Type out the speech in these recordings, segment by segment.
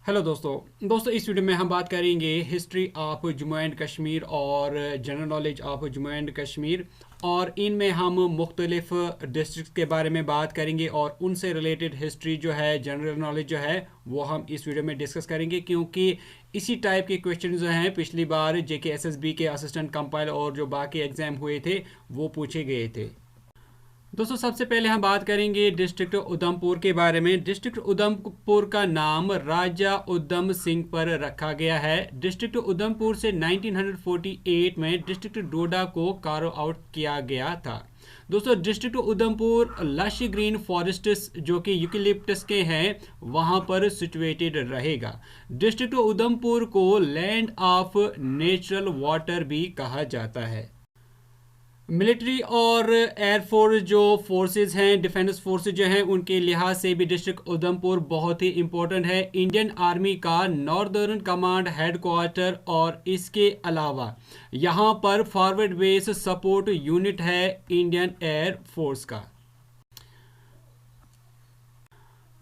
Hello दोस्तों इस video में हम बात करेंगे history of Jammu and Kashmir और general knowledge of Jammu and Kashmir. और इनमें हम मुख्तलिफ डिस्ट्रिक्ट के बारे में बात करेंगे और उनसे रिलेटेड हिस्ट्री जो है, जनरल नॉलेज जो है, वो हम इस वीडियो में डिस्कस करेंगे, क्योंकि इसी टाइप के क्वेश्चन जो हैं पिछली बार जेके एसएसबी के असिस्टेंट कंपाइलर और जो बाकी एग्जाम हुए थे वो पूछे गए थे। दोस्तों सबसे पहले हम बात करेंगे डिस्ट्रिक्ट उधमपुर के बारे में। डिस्ट्रिक्ट उधमपुर का नाम राजा उधम सिंह पर रखा गया है। डिस्ट्रिक्ट उधमपुर से 1948 में डिस्ट्रिक्ट डोडा को कार्व आउट किया गया था। दोस्तों district Udhampur lush green forests जो कि यूकेलिप्टस के हैं वहां पर सिचुएटेड रहेगा। डिस्ट्रिक्ट उधमपुर को लैंड ऑफ नेचुरल वाटर भी कहा जाता है। मिलिट्री और एयरफोर्स जो फोर्सेस हैं, डिफेंस फोर्सेस जो हैं, उनके लिहाज से भी डिस्ट्रिक्ट उधमपुर बहुत ही इंपॉर्टेंट है। इंडियन आर्मी का नॉर्दर्न कमांड हेडक्वार्टर और इसके अलावा यहाँ पर फॉरवर्ड बेस सपोर्ट यूनिट है इंडियन एयर फोर्स का।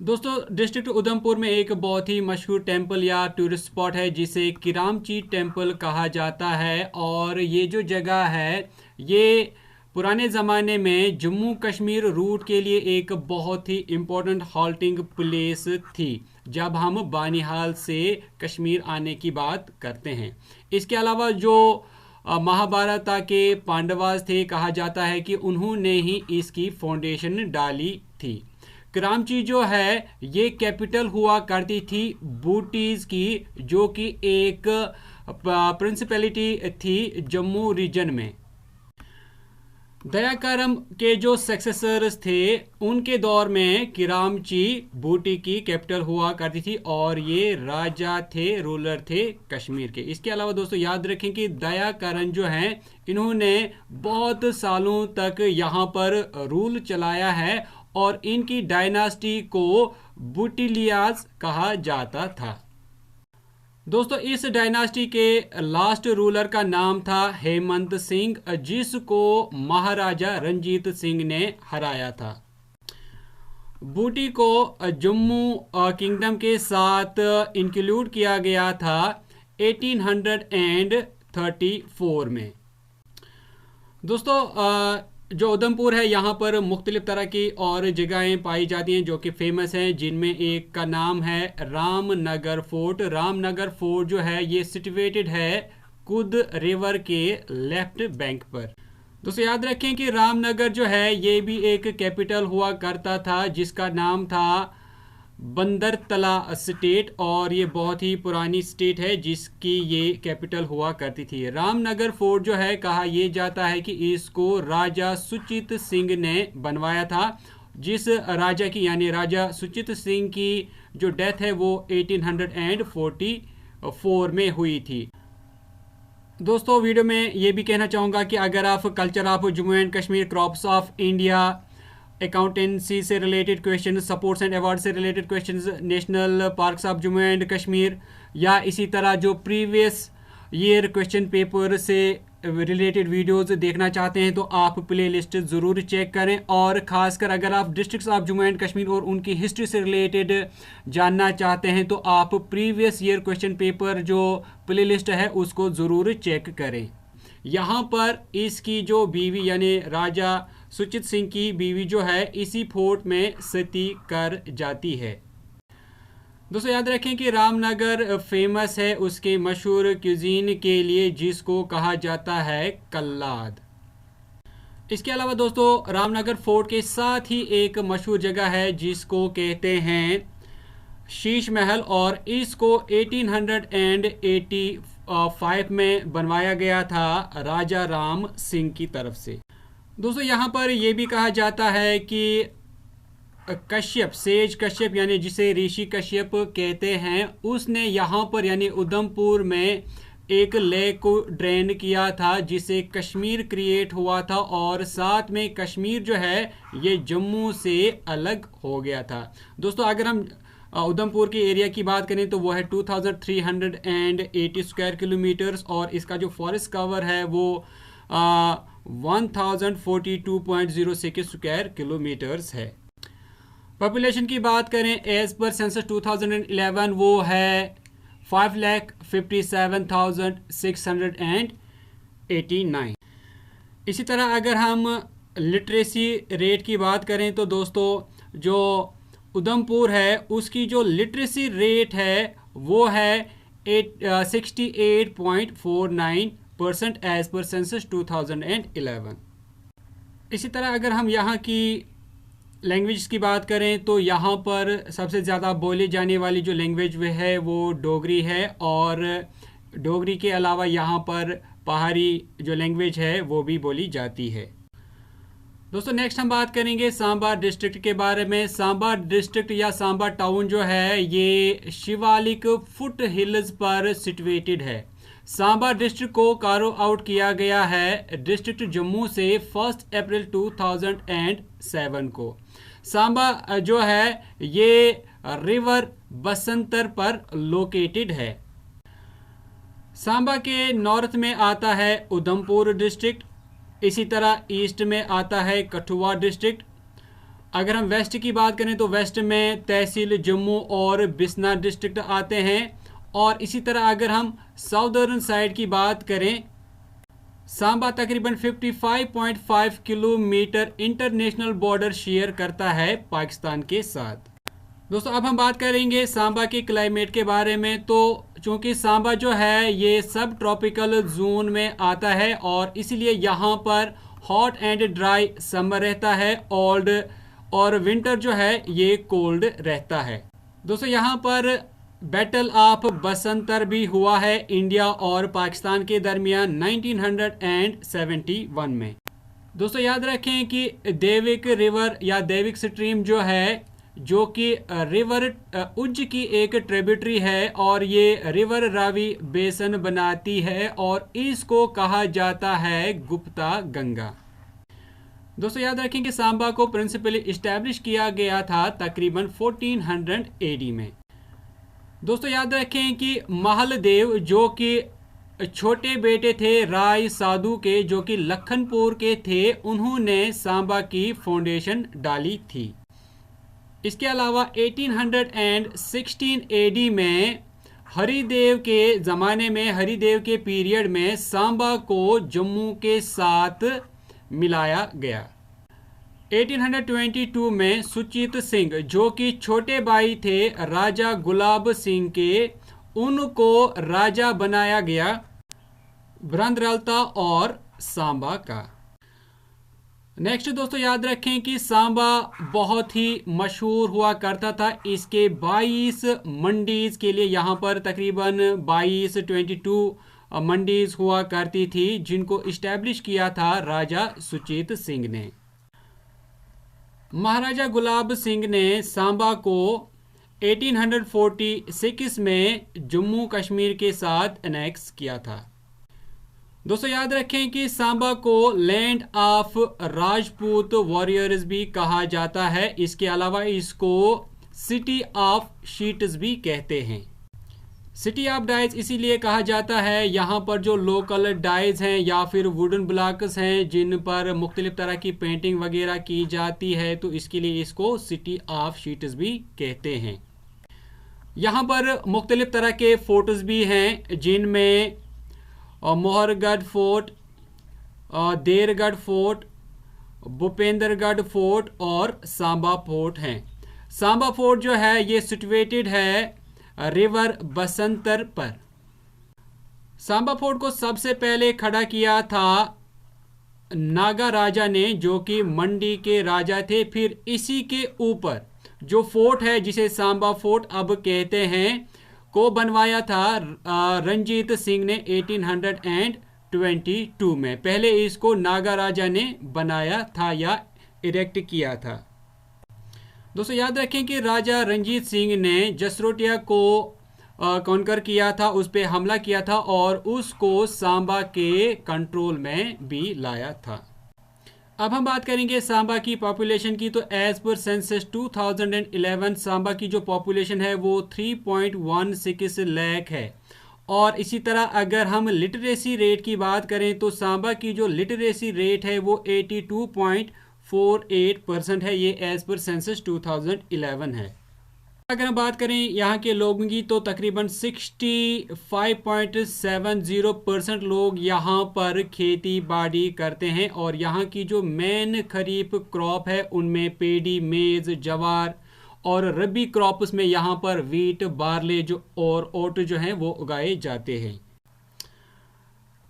दोस्तों डिस्ट्रिक्ट उधमपुर में एक बहुत ही मशहूर टेंपल या टूरिस्ट स्पॉट है जिसे किरामची टेंपल कहा जाता है। और ये जो जगह है ये पुराने ज़माने में जम्मू कश्मीर रूट के लिए एक बहुत ही इम्पोर्टेंट हॉल्टिंग प्लेस थी जब हम बानिहाल से कश्मीर आने की बात करते हैं। इसके अलावा जो महाभारत के पांडवास थे, कहा जाता है कि उन्होंने ही इसकी फाउंडेशन डाली थी। कराची जो है ये कैपिटल हुआ करती थी बूटीज की, जो कि एक प्रिंसिपैलिटी थी जम्मू रीजन में। दयाकरम के जो सक्सेसर्स थे उनके दौर में किरामची बूटी की कैपिटल हुआ करती थी और ये राजा थे, रूलर थे कश्मीर के। इसके अलावा दोस्तों याद रखें कि दयाकरम जो हैं इन्होंने बहुत सालों तक यहाँ पर रूल चलाया है और इनकी डायनास्टी को बुटिलियाज कहा जाता था। दोस्तों इस डायनास्टी के लास्ट रूलर का नाम था हेमंत सिंह, जिसको महाराजा रंजीत सिंह ने हराया था। बूटी को जम्मू किंगडम के साथ इंक्लूड किया गया था 1834 में। दोस्तों जो उधमपुर है यहाँ पर मुख्तलिफ तरह की और जगहें पाई जाती हैं जो कि फेमस हैं, जिनमें एक का नाम है रामनगर फोर्ट। रामनगर फोर्ट जो है ये सिचुएटेड है कुद रिवर के लेफ्ट बैंक पर। दोस्तों याद रखें कि रामनगर जो है ये भी एक कैपिटल हुआ करता था जिसका नाम था बंदरतला स्टेट, और ये बहुत ही पुरानी स्टेट है जिसकी ये कैपिटल हुआ करती थी। रामनगर फोर्ट जो है कहा यह जाता है कि इसको राजा सुचित सिंह ने बनवाया था, जिस राजा की यानी राजा सुचित सिंह की जो डेथ है वो 1844 में हुई थी। दोस्तों वीडियो में ये भी कहना चाहूँगा कि अगर आप culture of Jammu and Kashmir, crops of India, accountancy से related question, sports and award से related question, national parks of Jammu and Kashmir या इसी तरह जो प्रीवियस ईयर क्वेश्चन पेपर से रिलेटेड वीडियोस देखना चाहते हैं तो आप प्ले लिस्ट ज़रूर चेक करें। और ख़ासकर अगर आप districts of Jammu and Kashmir और उनकी हिस्ट्री से रिलेटेड जानना चाहते हैं तो आप प्रीवियस ईयर क्वेश्चन पेपर जो प्ले लिस्ट है उसको ज़रूर चेक करें। यहाँ पर इसकी जो बीवी यानी राजा सुचित सिंह की बीवी जो है इसी फोर्ट में सती कर जाती है। दोस्तों याद रखें कि रामनगर फेमस है उसके मशहूर क्यूजीन के लिए जिसको कहा जाता है कल्लाद। इसके अलावा दोस्तों रामनगर फोर्ट के साथ ही एक मशहूर जगह है जिसको कहते हैं शीश महल, और इसको 1885 में बनवाया गया था राजा राम सिंह की तरफ से। दोस्तों यहाँ पर यह भी कहा जाता है कि कश्यप, सेज कश्यप यानी जिसे ऋषि कश्यप कहते हैं, उसने यहाँ पर यानी उधमपुर में एक लेक को ड्रेन किया था जिसे कश्मीर क्रिएट हुआ था, और साथ में कश्मीर जो है ये जम्मू से अलग हो गया था। दोस्तों अगर हम उधमपुर के एरिया की बात करें तो वो है 2380 स्क्वायर किलोमीटर्स और इसका जो फॉरेस्ट कवर है वो 1042.06 स्क्वायर किलोमीटर्स है। पॉपुलेशन की बात करें एज पर सेंसस 2011 वो है 5,57,689। इसी तरह अगर हम लिटरेसी रेट की बात करें तो दोस्तों जो उधमपुर है उसकी जो लिटरेसी रेट है वो है 68.49% एज पर सेंसस 2011। इसी तरह अगर हम यहाँ की लैंग्वेज की बात करें तो यहाँ पर सबसे ज़्यादा बोली जाने वाली जो लैंग्वेज है वो डोगरी है, और डोगरी के अलावा यहाँ पर पहाड़ी जो लैंग्वेज है वो भी बोली जाती है। दोस्तों नेक्स्ट हम बात करेंगे सांबा डिस्ट्रिक्ट के बारे में। सांबा डिस्ट्रिक्ट या सांबा टाउन जो है ये शिवालिक फुट हिल्स पर सिचुएटेड है। सांबा डिस्ट्रिक्ट को कार्व आउट किया गया है डिस्ट्रिक्ट जम्मू से 1 अप्रैल 2007 को। सांबा जो है ये रिवर बसंतर पर लोकेटेड है। सांबा के नॉर्थ में आता है उधमपुर डिस्ट्रिक्ट, इसी तरह ईस्ट में आता है कठुआ डिस्ट्रिक्ट। अगर हम वेस्ट की बात करें तो वेस्ट में तहसील जम्मू और बिस्ना डिस्ट्रिक्ट आते हैं, और इसी तरह अगर हम साउदर्न साइड की बात करें सांबा तकरीबन 55.5 किलोमीटर इंटरनेशनल बॉर्डर शेयर करता है पाकिस्तान के साथ। दोस्तों अब हम बात करेंगे सांबा के क्लाइमेट के बारे में। तो चूंकि सांबा जो है ये सब ट्रॉपिकल जोन में आता है और इसलिए यहाँ पर हॉट एंड ड्राई समर रहता है और विंटर जो है ये कोल्ड रहता है। दोस्तों यहाँ पर बैटल ऑफ बसंतर भी हुआ है इंडिया और पाकिस्तान के दरमियान 1971 में। दोस्तों याद रखें कि देविक रिवर या देविक स्ट्रीम जो है जो कि रिवर उज्ज की एक ट्रिब्यूटरी है और ये रिवर रावी बेसन बनाती है और इसको कहा जाता है गुप्ता गंगा। दोस्तों याद रखें कि सांबा को प्रिंसिपली इस्टेब्लिश किया गया था तकरीबन 1400 AD में। दोस्तों याद रखें कि महलदेव जो कि छोटे बेटे थे राय साधु के जो कि लखनपुर के थे, उन्होंने सांबा की फाउंडेशन डाली थी। इसके अलावा 1816 AD में हरिदेव के ज़माने में हरिदेव के पीरियड में सांबा को जम्मू के साथ मिलाया गया। 1822 में सुचेत सिंह जो कि छोटे भाई थे राजा गुलाब सिंह के, उनको राजा बनाया गया भ्रंद्रलता और सांबा का। नेक्स्ट दोस्तों याद रखें कि सांबा बहुत ही मशहूर हुआ करता था इसके 22 मंडीज के लिए। यहाँ पर तकरीबन 22 मंडीज हुआ करती थी जिनको इस्टेब्लिश किया था राजा सुचेत सिंह ने। महाराजा गुलाब सिंह ने सांबा को 1846 में जम्मू कश्मीर के साथ एनेक्स किया था। दोस्तों याद रखें कि सांबा को लैंड ऑफ राजपूत वॉरियर्स भी कहा जाता है। इसके अलावा इसको सिटी ऑफ शीट्स भी कहते हैं। सिटी ऑफ डाइज इसीलिए कहा जाता है, यहाँ पर जो लोकल डाइज हैं या फिर वुडन ब्लॉक्स हैं जिन पर मुख्तलिफ तरह की पेंटिंग वगैरह की जाती है, तो इसके लिए इसको सिटी ऑफ शीट्स भी कहते हैं। यहाँ पर मुख्तलिफ तरह के फोर्ट्स भी हैं जिनमें मोहरगढ़ फोर्ट, देरगढ़ फोर्ट, भूपेंद्रगढ़ फोर्ट और सांबा फोर्ट हैं। सांबा फोर्ट जो है ये सिचुएटेड है रिवर बसंतर पर। सांबा फोर्ट को सबसे पहले खड़ा किया था नागा राजा ने जो कि मंडी के राजा थे। फिर इसी के ऊपर जो फोर्ट है जिसे सांबा फोर्ट अब कहते हैं को बनवाया था रंजीत सिंह ने 1822 में। पहले इसको नागा राजा ने बनाया था या इरेक्ट किया था। दोस्तों याद रखें कि राजा रंजीत सिंह ने जसरोटिया को कॉन्कर किया था, उस पर हमला किया था और उसको सांबा के कंट्रोल में भी लाया था। अब हम बात करेंगे सांबा की पॉपुलेशन की। तो एज पर सेंसस 2011 सांबा की जो पॉपुलेशन है वो 3.16 लाख है। और इसी तरह अगर हम लिटरेसी रेट की बात करें तो सांबा की जो लिटरेसी रेट है वो 48% है। ये एज पर सेंसस 2011 है। अगर हम बात करें यहाँ के लोगों की तो तकरीबन 65.70% लोग यहाँ पर खेती बाड़ी करते हैं और यहाँ की जो मेन खरीफ क्रॉप है उनमें पेडी, मेज, जवार और रबी क्रॉप्स में यहाँ पर वीट, बार्ले जो और ओट जो हैं वो उगाए जाते हैं।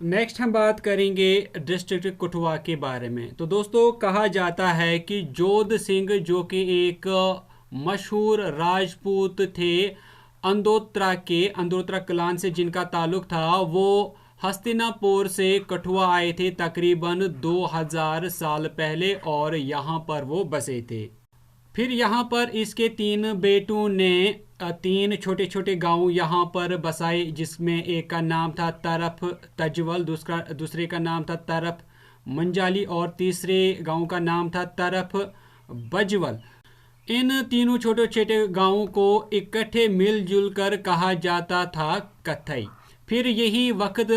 नेक्स्ट हम बात करेंगे डिस्ट्रिक्ट कठुआ के बारे में। तो दोस्तों कहा जाता है कि जोध सिंह जो कि एक मशहूर राजपूत थे, अंदोत्रा क्लान से जिनका ताल्लुक था, वो हस्तिनापुर से कठुआ आए थे तकरीबन 2000 साल पहले और यहाँ पर वो बसे थे। फिर यहाँ पर इसके 3 बेटों ने 3 छोटे छोटे गांव यहाँ पर बसाए, जिसमें एक का नाम था तरफ तजवल, दूसरे का नाम था तरफ मंजाली और तीसरे गांव का नाम था तरफ बजवल। इन तीनों छोटे छोटे गांवों को इकट्ठे मिलजुल कर कहा जाता था कथई। फिर यही वक्त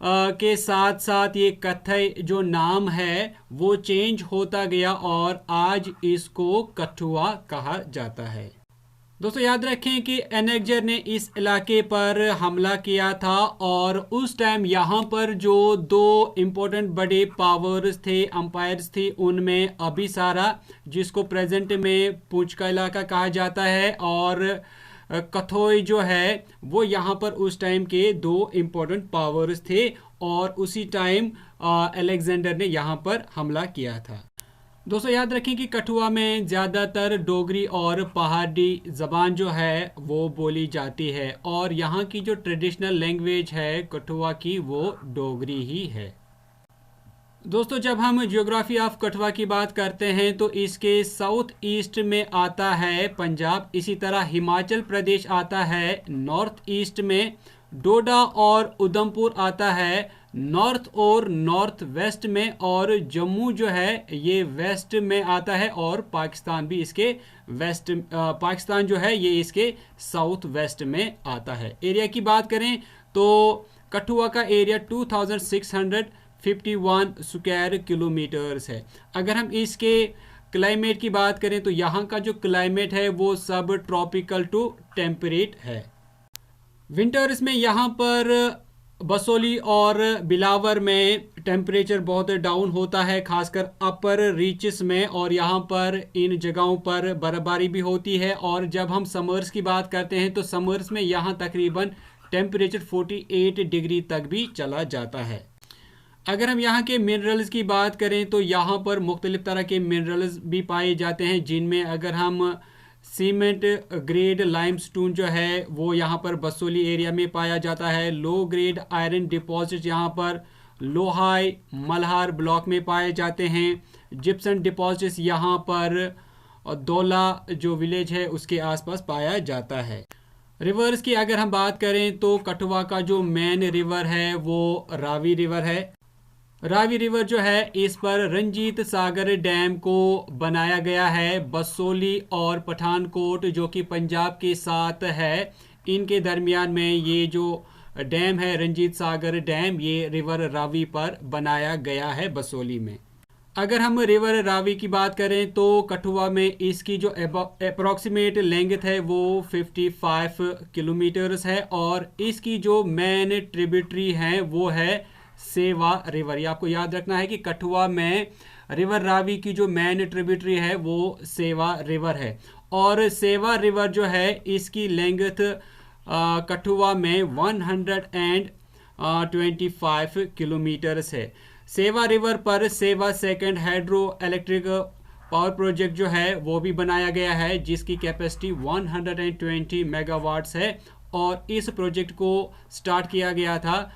के साथ साथ ये कथई जो नाम है वो चेंज होता गया और आज इसको कठुआ कहा जाता है। दोस्तों याद रखें कि एनेक्जर ने इस इलाके पर हमला किया था और उस टाइम यहाँ पर जो 2 इम्पोर्टेंट बड़े पावर्स थे, अंपायर्स थी, उनमें अभिसारा जिसको प्रेजेंट में पूंछ का इलाका कहा जाता है और कथोई जो है वो यहाँ पर उस टाइम के 2 इम्पोर्टेंट पावर्स थे और उसी टाइम अलेक्जेंडर ने यहाँ पर हमला किया था। दोस्तों याद रखें कि कठुआ में ज़्यादातर डोगरी और पहाड़ी ज़बान जो है वो बोली जाती है और यहाँ की जो ट्रेडिशनल लैंग्वेज है कठुआ की वो डोगरी ही है। दोस्तों जब हम ज्योग्राफी ऑफ कठुआ की बात करते हैं तो इसके साउथ ईस्ट में आता है पंजाब, इसी तरह हिमाचल प्रदेश आता है नॉर्थ ईस्ट में, डोडा और उधमपुर आता है नॉर्थ और नॉर्थ वेस्ट में और जम्मू जो है ये वेस्ट में आता है और पाकिस्तान भी इसके वेस्ट, पाकिस्तान जो है ये इसके साउथ वेस्ट में आता है। एरिया की बात करें तो कठुआ का एरिया 2651 स्क्वायर किलोमीटर्स है। अगर हम इसके क्लाइमेट की बात करें तो यहाँ का जो क्लाइमेट है वो सब ट्रॉपिकल टू टेम्परेट है। विंटर्स में यहाँ पर बसोली और बिलावर में टेम्परेचर बहुत डाउन होता है, खासकर अपर रीचेस में, और यहाँ पर इन जगहों पर बर्फबारी भी होती है। और जब हम समर्स की बात करते हैं तो समर्स में यहाँ तकरीबन टेम्परेचर 48 डिग्री तक भी चला जाता है। अगर हम यहाँ के मिनरल्स की बात करें तो यहाँ पर मुख्तलिफ तरह के मिनरल्स भी पाए जाते हैं, जिनमें अगर हम सीमेंट ग्रेड लाइमस्टोन जो है वो यहाँ पर बसोली एरिया में पाया जाता है। लो ग्रेड आयरन डिपॉजिट यहाँ पर लोहाई मल्हार ब्लॉक में पाए जाते हैं। जिप्सन डिपॉजिट्स यहाँ पर दौला जो विलेज है उसके आसपास पाया जाता है। रिवर्स की अगर हम बात करें तो कठुआ का जो मेन रिवर है वो रावी रिवर है। रावी रिवर जो है इस पर रंजीत सागर डैम को बनाया गया है। बसोली और पठानकोट जो कि पंजाब के साथ है, इनके दरमियान में ये जो डैम है रंजीत सागर डैम, ये रिवर रावी पर बनाया गया है बसोली में। अगर हम रिवर रावी की बात करें तो कठुआ में इसकी जो अप्रॉक्सीमेट लेंथ है वो 55 किलोमीटर्स है और इसकी जो मेन ट्रिब्यूटरी है वो है सेवा रिवर। ये आपको याद रखना है कि कठुआ में रिवर रावी की जो मेन ट्रिब्यूटरी है वो सेवा रिवर है और सेवा रिवर जो है इसकी लेंथ कठुआ में 125 किलोमीटर्स है। सेवा रिवर पर सेवा second hydro electric power project जो है वो भी बनाया गया है, जिसकी कैपेसिटी 120 मेगावाट्स है और इस प्रोजेक्ट को स्टार्ट किया गया था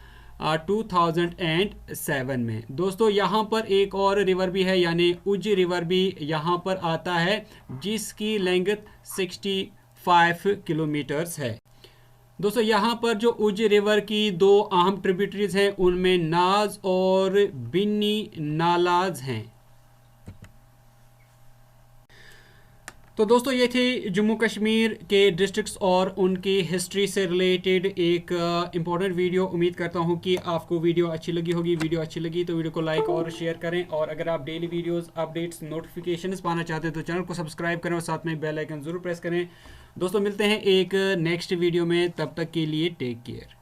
2007 में। दोस्तों यहाँ पर एक और रिवर भी है, यानी उज रिवर भी यहाँ पर आता है, जिसकी लेंथ 65 किलोमीटर्स है। दोस्तों यहाँ पर जो उज रिवर की 2 अहम ट्रिब्यूटरीज हैं उनमें नाज और बिन्नी नालाज हैं। तो दोस्तों ये थे जम्मू कश्मीर के डिस्ट्रिक्ट्स और उनकी हिस्ट्री से रिलेटेड एक इम्पॉर्टेंट वीडियो। उम्मीद करता हूँ कि आपको वीडियो अच्छी लगी होगी। वीडियो अच्छी लगी तो वीडियो को लाइक और शेयर करें, और अगर आप डेली वीडियोस अपडेट्स नोटिफिकेशंस पाना चाहते हैं तो चैनल को सब्सक्राइब करें और साथ में बेल आइकन ज़रूर प्रेस करें। दोस्तों मिलते हैं एक नेक्स्ट वीडियो में, तब तक के लिए टेक केयर।